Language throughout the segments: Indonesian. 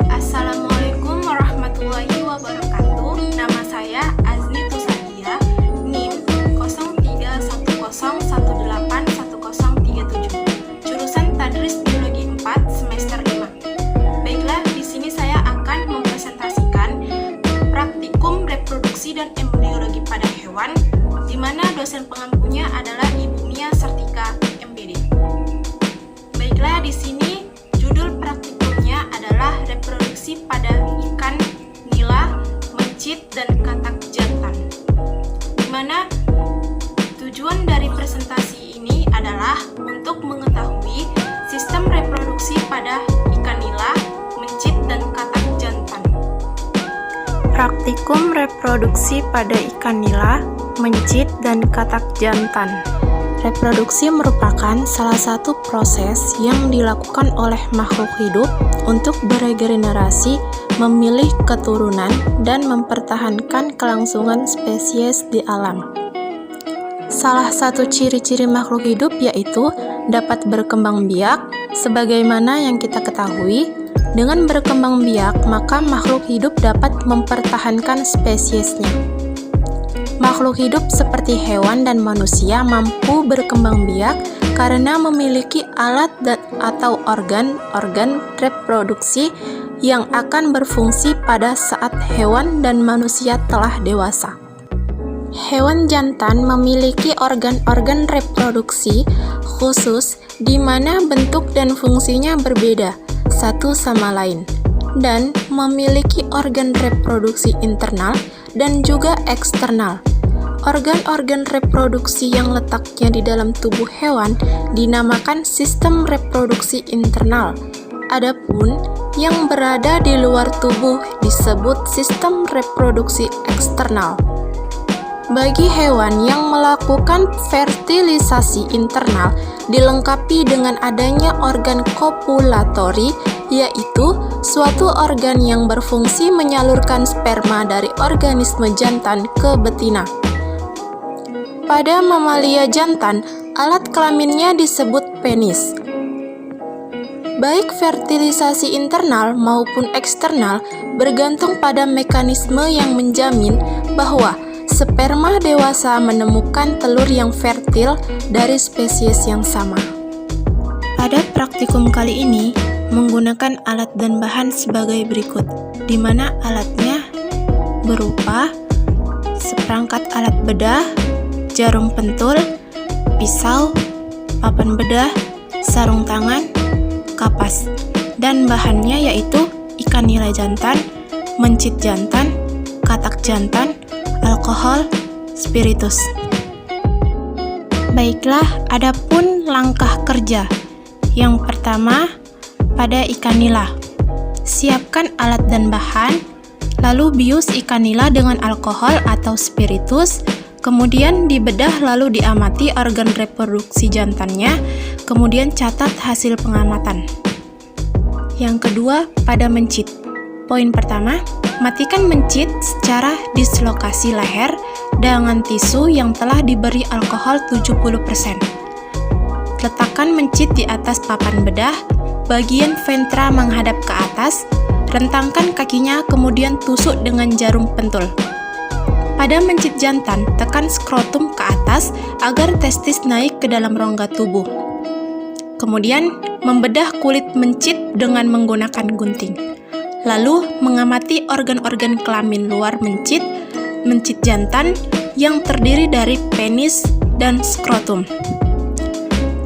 Assalamualaikum warahmatullahi wabarakatuh. Nama saya Azni Tusadia, NIM 0310181037, jurusan Tadris Biologi 4 semester 5. Baiklah, di sini saya akan mempresentasikan praktikum reproduksi dan embryologi pada hewan, di mana dosen pengampunya adalah Ibu Mia Sartika, MPD. Baiklah, di sini judul praktikumnya adalah reproduksi pada ikan nila, mencit, dan katak jantan. Di mana tujuan dari presentasi ini adalah untuk mengetahui sistem reproduksi pada ikan nila, mencit, dan katak jantan. Praktikum reproduksi pada ikan nila, mencit, dan katak jantan. Reproduksi merupakan salah satu proses yang dilakukan oleh makhluk hidup untuk beregenerasi, memilih keturunan, dan mempertahankan kelangsungan spesies di alam. Salah satu ciri-ciri makhluk hidup yaitu dapat berkembang biak. Sebagaimana yang kita ketahui, dengan berkembang biak, maka makhluk hidup dapat mempertahankan spesiesnya. Makhluk hidup seperti hewan dan manusia mampu berkembang biak karena memiliki alat atau organ reproduksi yang akan berfungsi pada saat hewan dan manusia telah dewasa. Hewan jantan memiliki organ-organ reproduksi khusus di mana bentuk dan fungsinya berbeda satu sama lain, dan memiliki organ reproduksi internal dan juga eksternal. Organ-organ reproduksi yang letaknya di dalam tubuh hewan dinamakan sistem reproduksi internal. Adapun yang berada di luar tubuh disebut sistem reproduksi eksternal. Bagi hewan yang melakukan fertilisasi internal dilengkapi dengan adanya organ kopulatori, yaitu suatu organ yang berfungsi menyalurkan sperma dari organisme jantan ke betina. Pada mamalia jantan, alat kelaminnya disebut penis. Baik fertilisasi internal maupun eksternal bergantung pada mekanisme yang menjamin bahwa sperma dewasa menemukan telur yang fertil dari spesies yang sama. Pada praktikum kali ini, menggunakan alat dan bahan sebagai berikut, di mana alatnya berupa seperangkat alat bedah, jarum pentul, pisau, papan bedah, sarung tangan, kapas, dan bahannya yaitu ikan nila jantan, mencit jantan, katak jantan, alkohol, spiritus. Baiklah, adapun langkah kerja. Yang pertama, pada ikan nila, siapkan alat dan bahan, lalu bius ikan nila dengan alkohol atau spiritus, kemudian dibedah lalu diamati organ reproduksi jantannya, kemudian catat hasil pengamatan. Yang kedua, pada mencit. Poin pertama, matikan mencit secara dislokasi leher dengan tisu yang telah diberi alkohol 70%. Letakkan mencit di atas papan bedah, bagian ventra menghadap ke atas, rentangkan kakinya kemudian tusuk dengan jarum pentul. Pada mencit jantan, tekan skrotum ke atas agar testis naik ke dalam rongga tubuh. Kemudian, membedah kulit mencit dengan menggunakan gunting. Lalu, mengamati organ-organ kelamin luar mencit jantan yang terdiri dari penis dan skrotum.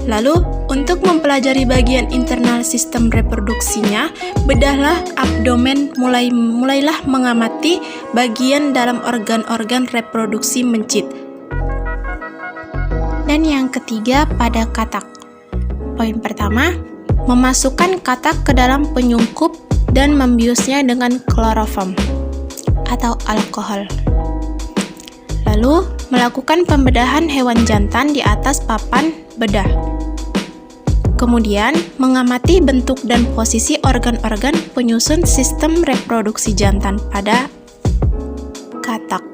Lalu, untuk mempelajari bagian internal sistem reproduksinya, bedahlah abdomen, mulailah mengamati bagian dalam organ-organ reproduksi mencit. Dan yang ketiga, pada katak. Poin pertama, memasukkan katak ke dalam penyungkup dan membiusnya dengan kloroform atau alkohol. Lalu, melakukan pembedahan hewan jantan di atas papan bedah. Kemudian, mengamati bentuk dan posisi organ-organ penyusun sistem reproduksi jantan pada katak.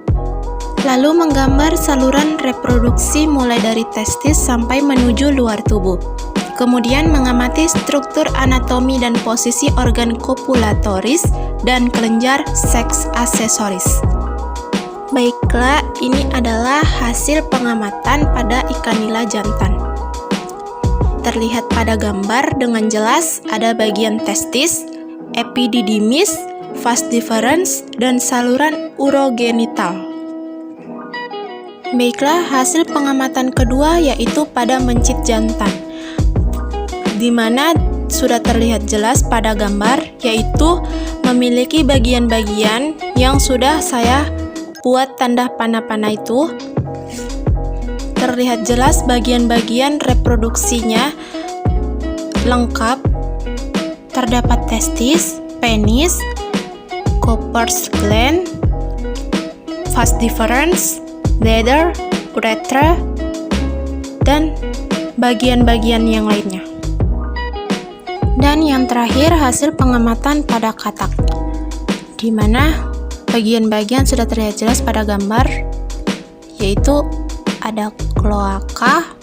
Lalu menggambar saluran reproduksi mulai dari testis sampai menuju luar tubuh. Kemudian mengamati struktur anatomi dan posisi organ kopulatoris dan kelenjar seks aksesoris. Baiklah, ini adalah hasil pengamatan pada ikan nila jantan. Terlihat pada gambar dengan jelas ada bagian testis, epididymis, vas deferens, dan saluran urogenital. Baiklah, hasil pengamatan kedua yaitu pada mencit jantan, di mana sudah terlihat jelas pada gambar, yaitu memiliki bagian-bagian yang sudah saya buat tanda panah-panah itu. Terlihat jelas bagian-bagian reproduksinya lengkap. Terdapat testis, penis, Cooper's gland, vas deferens, bladder, uretra, dan bagian-bagian yang lainnya. Dan yang terakhir, hasil pengamatan pada katak, di mana bagian-bagian sudah terlihat jelas pada gambar, yaitu ada kloaka,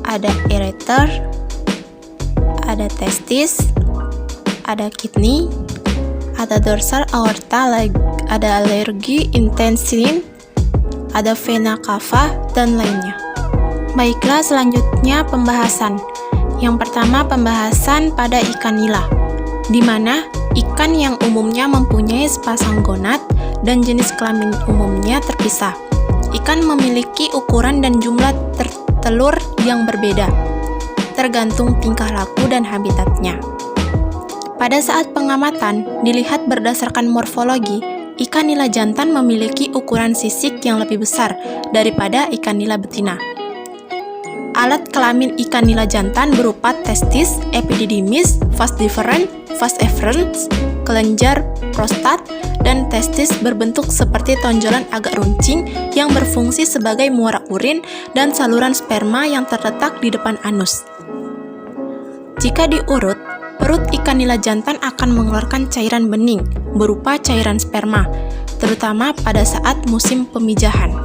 ada ureter, ada testis, ada kidney, ada dorsal aorta, ada alergi intestine, ada vena cava, dan lainnya. Baiklah, selanjutnya pembahasan. Yang pertama, pembahasan pada ikan nila, di mana ikan yang umumnya mempunyai sepasang gonad dan jenis kelamin umumnya terpisah. Ikan memiliki ukuran dan jumlah telur yang berbeda, tergantung tingkah laku dan habitatnya. Pada saat pengamatan, dilihat berdasarkan morfologi, ikan nila jantan memiliki ukuran sisik yang lebih besar daripada ikan nila betina. Alat kelamin ikan nila jantan berupa testis, epididymis, vas deferens, vas efferens, kelenjar prostat, dan testis berbentuk seperti tonjolan agak runcing yang berfungsi sebagai muara urin dan saluran sperma yang terletak di depan anus. Jika diurut, perut ikan nila jantan akan mengeluarkan cairan bening berupa cairan sperma, terutama pada saat musim pemijahan.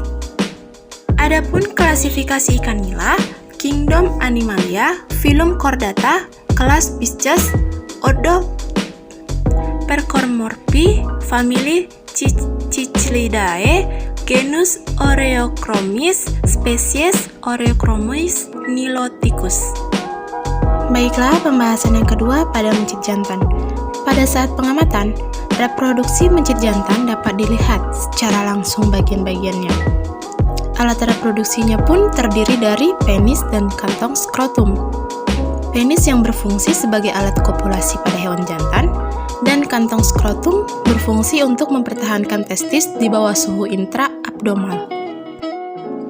Adapun klasifikasi ikan nila, Kingdom Animalia, Phylum Chordata, kelas Pisces, ordo Percomorphi, famili Cichlidae, genus Oreochromis, spesies Oreochromis niloticus. Baiklah, pembahasan yang kedua pada mencit jantan. Pada saat pengamatan, reproduksi mencit jantan dapat dilihat secara langsung bagian-bagiannya. Alat reproduksinya pun terdiri dari penis dan kantong skrotum. Penis yang berfungsi sebagai alat kopulasi pada hewan jantan, dan kantong skrotum berfungsi untuk mempertahankan testis di bawah suhu intra-abdomal.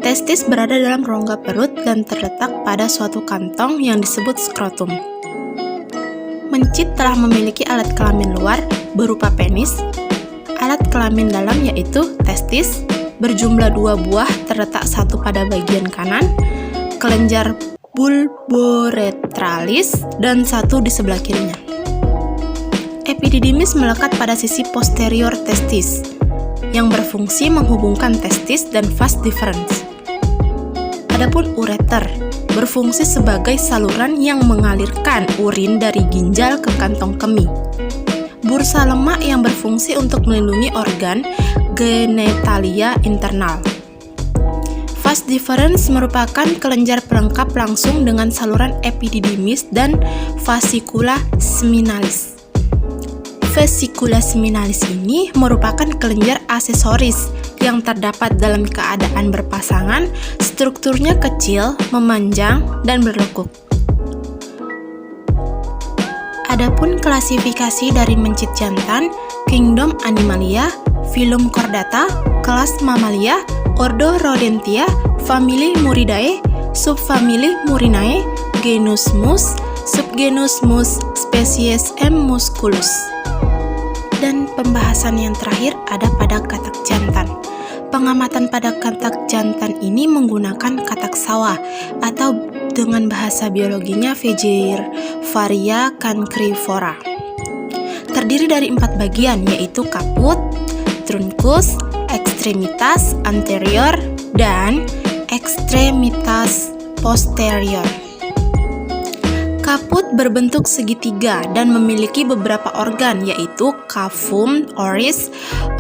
Testis berada dalam rongga perut dan terletak pada suatu kantong yang disebut skrotum. Mencit telah memiliki alat kelamin luar berupa penis, alat kelamin dalam yaitu testis, berjumlah 2 buah terletak satu pada bagian kanan, kelenjar bulboretralis, dan satu di sebelah kirinya. Epididymis melekat pada sisi posterior testis, yang berfungsi menghubungkan testis dan vas deferens. Adapun ureter berfungsi sebagai saluran yang mengalirkan urin dari ginjal ke kantong kemih. Bursa lemak yang berfungsi untuk melindungi organ genitalia internal. Vas deferens merupakan kelenjar pelengkap langsung dengan saluran epididymis dan fascicula seminalis. Fascicula seminalis ini merupakan kelenjar aksesoris yang terdapat dalam keadaan berpasangan, strukturnya kecil, memanjang, dan berlekuk. Adapun klasifikasi dari mencit jantan, Kingdom Animalia, Phylum Chordata, kelas Mammalia, ordo Rodentia, famili Muridae, subfamili Murinae, genus Mus, subgenus Mus, spesies M. musculus. Dan pembahasan yang terakhir ada pada katak jantan. Pengamatan pada katak jantan ini menggunakan katak sawah atau dengan bahasa biologinya Varia cancrifora. Terdiri dari 4 bagian, yaitu kaput, trunkus, ekstremitas anterior dan ekstremitas posterior. Kaput berbentuk segitiga dan memiliki beberapa organ, yaitu cavum, oris,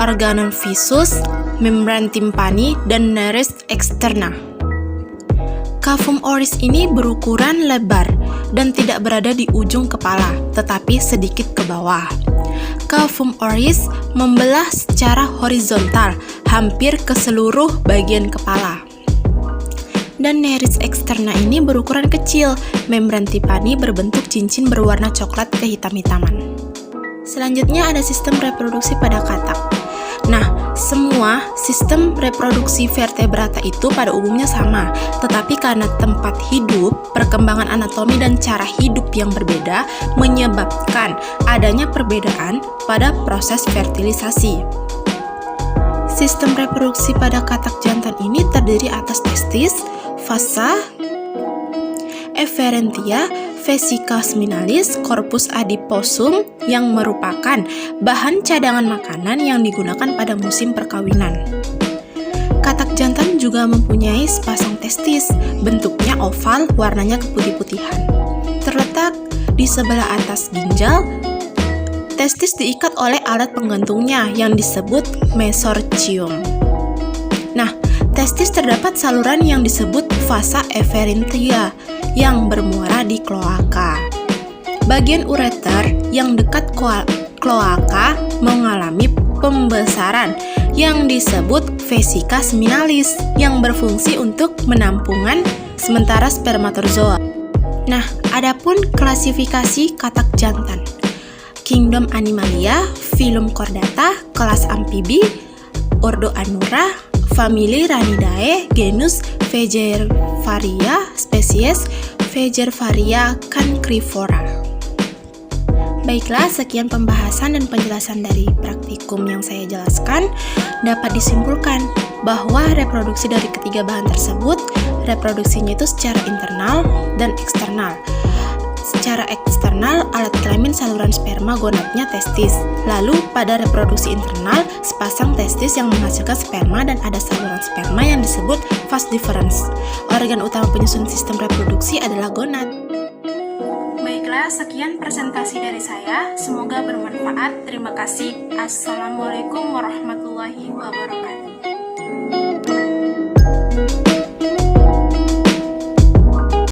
organum visus, membran timpani, dan nares externa. Cavum oris ini berukuran lebar dan tidak berada di ujung kepala, tetapi sedikit ke bawah. Cavum oris membelah secara horizontal hampir ke seluruh bagian kepala. Dan nares externa ini berukuran kecil, membran timpani berbentuk cincin berwarna coklat kehitam-hitaman. Selanjutnya ada sistem reproduksi pada katak. Nah, semua sistem reproduksi vertebrata itu pada umumnya sama, tetapi karena tempat hidup, perkembangan anatomi dan cara hidup yang berbeda menyebabkan adanya perbedaan pada proses fertilisasi. Sistem reproduksi pada katak jantan ini terdiri atas testis, fasa, efferentia, vesica seminalis, corpus adiposum yang merupakan bahan cadangan makanan yang digunakan pada musim perkawinan. Katak jantan juga mempunyai sepasang testis, bentuknya oval, warnanya keputih-putihan. Terletak di sebelah atas ginjal, testis diikat oleh alat penggantungnya yang disebut mesorchium. Nah, testis terdapat saluran yang disebut vasa efferentia yang bermuara di kloaka. Bagian ureter yang dekat kloaka mengalami pembesaran yang disebut vesica seminalis yang berfungsi untuk menampungan sementara spermatozoa. Nah, adapun klasifikasi katak jantan. Kingdom Animalia, Phylum Chordata, kelas amfibi, Ordo Anura, famili Ranidae, genus Faecervaria, spesies Faecervaria cancrifora. Baiklah, sekian pembahasan dan penjelasan dari praktikum yang saya jelaskan. Dapat disimpulkan bahwa reproduksi dari ketiga bahan tersebut, reproduksinya itu secara internal dan eksternal. Secara eksternal, alat kelamin saluran sperma gonadnya testis. Lalu pada reproduksi internal, sepasang testis yang menghasilkan sperma dan ada saluran sperma yang disebut vas deferens. Organ utama penyusun sistem reproduksi adalah gonad. Baiklah, sekian presentasi dari saya. Semoga bermanfaat. Terima kasih. Assalamualaikum warahmatullahi wabarakatuh.